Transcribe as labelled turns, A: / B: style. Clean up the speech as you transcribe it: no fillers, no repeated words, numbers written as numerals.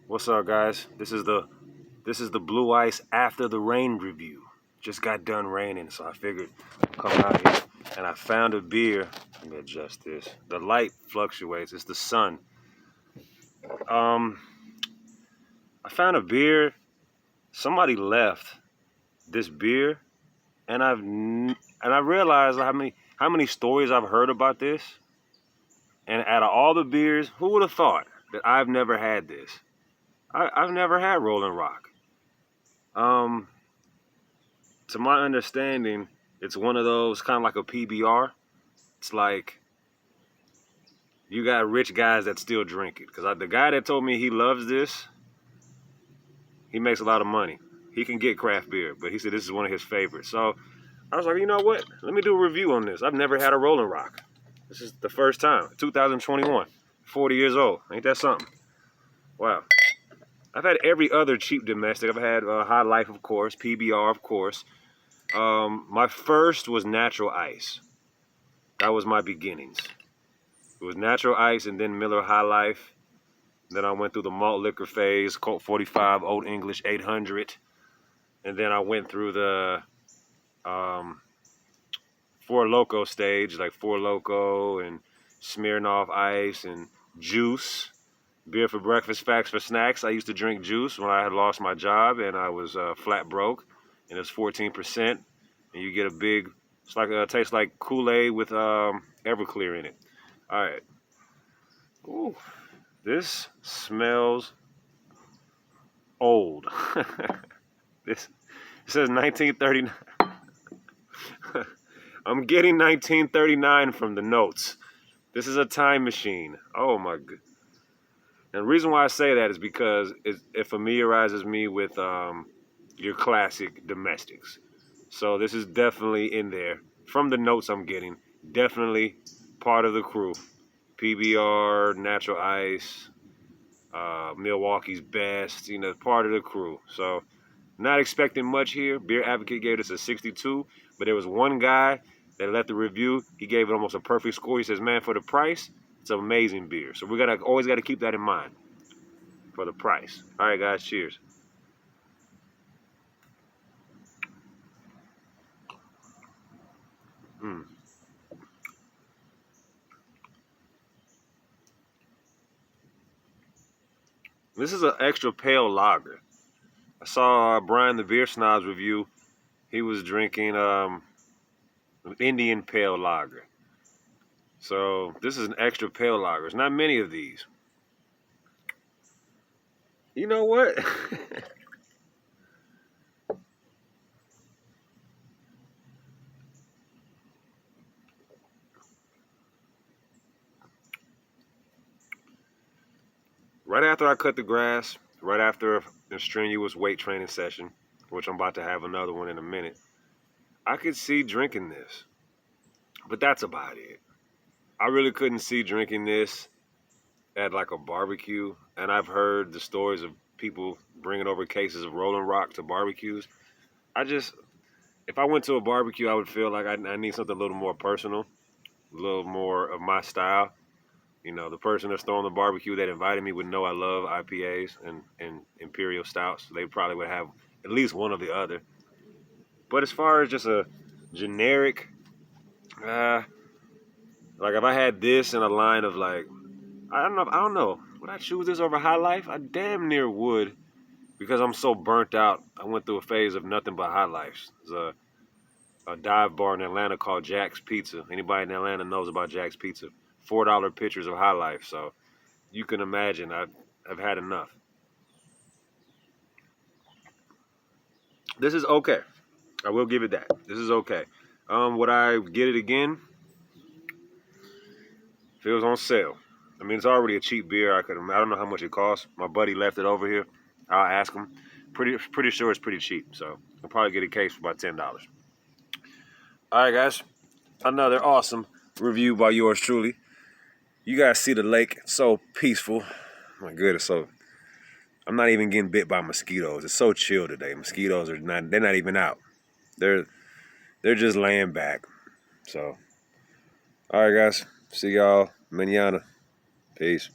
A: What's up, guys? This is the Blue Ice after the rain review. Just got done raining, so I figured I'd come out here and I found a beer. Let me adjust this. The light fluctuates. It's the sun. Um, I found a beer. Somebody left this beer, and I realized how many stories I've heard about this. And out of all the beers, who would have thought that I've never had this? I've never had Rolling Rock. Um, to my understanding, it's one of those kind of like a PBR. It's like you got rich guys that still drink it. Because the guy that told me he loves this, he makes a lot of money. He can get craft beer, but he said this is one of his favorites. So I was like, you know what? Let me do a review on this. I've never had a Rolling Rock. This is the first time. 2021. 40 years old. Ain't that something? Wow. I've had every other cheap domestic. I've had High Life, of course, PBR, of course. My first was Natural Ice. That was my beginnings. It was Natural Ice and then Miller High Life. Then I went through the malt liquor phase, Colt 45, Old English 800. And then I went through the Four Loko stage, like Four Loko and Smirnoff Ice and Juice. Beer for breakfast, facts for snacks. I used to drink juice when I had lost my job and I was flat broke. And it's 14%. And you get a big, it's like tastes like Kool-Aid with Everclear in it. All right. Ooh, this smells old. This it says 1939. I'm getting 1939 from the notes. This is a time machine. Oh my god. And the reason why I say that is because it familiarizes me with your classic domestics. So this is definitely in there. From the notes I'm getting, definitely part of the crew. PBR, Natural Ice, Milwaukee's Best, part of the crew. So not expecting much here. Beer Advocate gave this a 62, but there was one guy that left the review. He gave it almost a perfect score. He says, man, for the price, it's an amazing beer. So we always got to keep that in mind for the price. All right, guys, cheers. Mm. This is an extra pale lager. I saw Brian the Beer Snob's review. He was drinking Indian pale lager. So this is an extra pale lager. There's not many of these. You know what? Right after I cut the grass, right after a strenuous weight training session, which I'm about to have another one in a minute, I could see drinking this. But that's about it. I really couldn't see drinking this at like a barbecue. And I've heard the stories of people bringing over cases of Rolling Rock to barbecues. If I went to a barbecue, I would feel like I need something a little more personal, a little more of my style. The person that's throwing the barbecue that invited me would know I love IPAs and Imperial Stouts. They probably would have at least one or the other. But as far as just a generic, like if I had this in a line of like, I don't know. Would I choose this over High Life? I damn near would because I'm so burnt out. I went through a phase of nothing but High Lifes. There's a dive bar in Atlanta called Jack's Pizza. Anybody in Atlanta knows about Jack's Pizza. $4 pitchers of High Life. So you can imagine I've had enough. This is okay. I will give it that. This is okay. Would I get it again if it was on sale? I mean, it's already a cheap beer. I don't know how much it costs. My buddy left it over here. I'll ask him. Pretty sure it's pretty cheap. So I'll probably get a case for about $10. All right, guys. Another awesome review by yours truly. You guys see the lake. It's so peaceful. My goodness. So I'm not even getting bit by mosquitoes. It's so chill today. Mosquitoes they're not even out. They're just laying back. So, all right, guys. See y'all mañana. Peace.